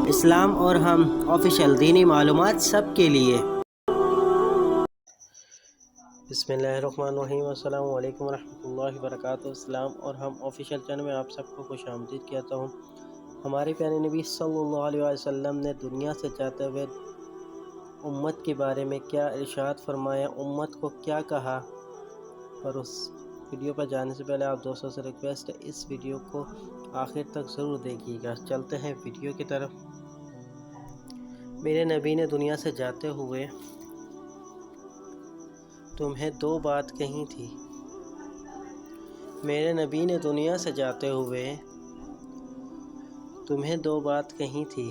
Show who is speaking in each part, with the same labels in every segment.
Speaker 1: اسلام اور ہم آفیشیل دینی معلومات سب کے لیے۔ بسم اللہ الرحمن الرحیم، السلام علیکم ورحمۃ اللہ وبرکاتہ۔ اسلام اور ہم آفیشیل چینل میں آپ سب کو خوش آمدید کہتا ہوں۔ ہمارے پیارے نبی صلی اللہ علیہ وسلم نے دنیا سے جاتے ہوئے امت کے بارے میں کیا ارشاد فرمایا، امت کو کیا کہا، اور اس ویڈیو پر جانے سے پہلے آپ دوستوں سے ریکویسٹ ہے اس ویڈیو کو آخر تک ضرور دیکھیے گا۔ چلتے ہیں ویڈیو کی طرف۔ میرے نبی نے دنیا سے جاتے ہوئے تمہیں دو بات کہی تھی۔ میرے نبی نے دنیا سے جاتے ہوئے تمہیں دو بات کہی تھی،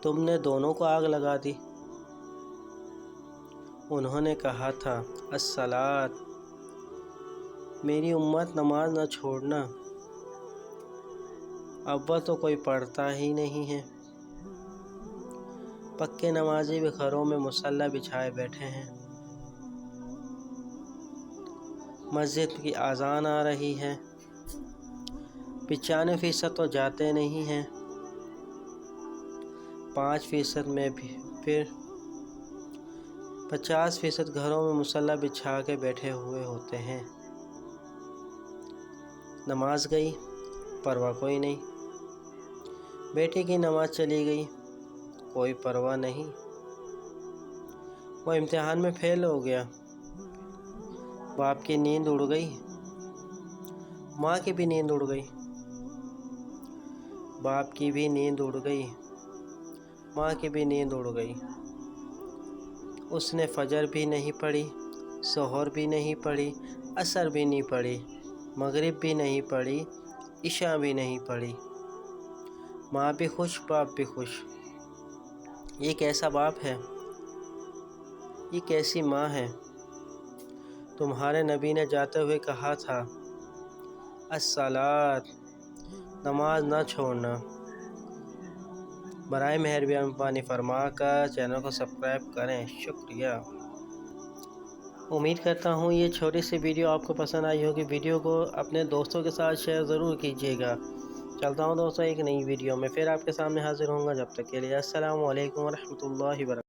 Speaker 1: تم نے دونوں کو آگ لگا دی۔ انہوں نے کہا تھا الصلاۃ، میری امت نماز نہ چھوڑنا، اول تو کوئی پڑھتا ہی نہیں ہے، پکے نمازی بھی گھروں میں مصلی بچھائے بیٹھے ہیں، مسجد کی اذان آ رہی ہے، 95% تو جاتے نہیں ہیں، 5% میں بھی پھر 50% گھروں میں مصلی بچھا کے بیٹھے ہوئے ہوتے ہیں۔ نماز گئی، پرواہ کوئی نہیں، بیٹی کی نماز چلی گئی، کوئی پرواہ نہیں، وہ امتحان میں فیل ہو گیا، باپ کی نیند اڑ گئی، ماں کی بھی نیند اڑ گئی، باپ کی بھی نیند اڑ گئی، ماں کی بھی نیند اڑ گئی، اس نے فجر بھی نہیں پڑھی، ظہر بھی نہیں پڑھی، عصر بھی نہیں پڑھی، مغرب بھی نہیں پڑھی، عشاء بھی نہیں پڑھی، ماں بھی خوش، باپ بھی خوش۔ یہ کیسا باپ ہے، یہ کیسی ماں ہے؟ تمہارے نبی نے جاتے ہوئے کہا تھا الصلاۃ، نماز نہ چھوڑنا۔ برائے مہربانی فرما کر چینل کو سبسکرائب کریں، شکریہ۔ امید کرتا ہوں یہ چھوٹی سی ویڈیو آپ کو پسند آئی ہوگی۔ ویڈیو کو اپنے دوستوں کے ساتھ شیئر ضرور کیجیے گا۔ چلتا ہوں دوستوں ایک نئی ویڈیو میں پھر آپ کے سامنے حاضر ہوں گا، جب تک کے لیے السلام علیکم ورحمۃ اللہ وبرکاتہ۔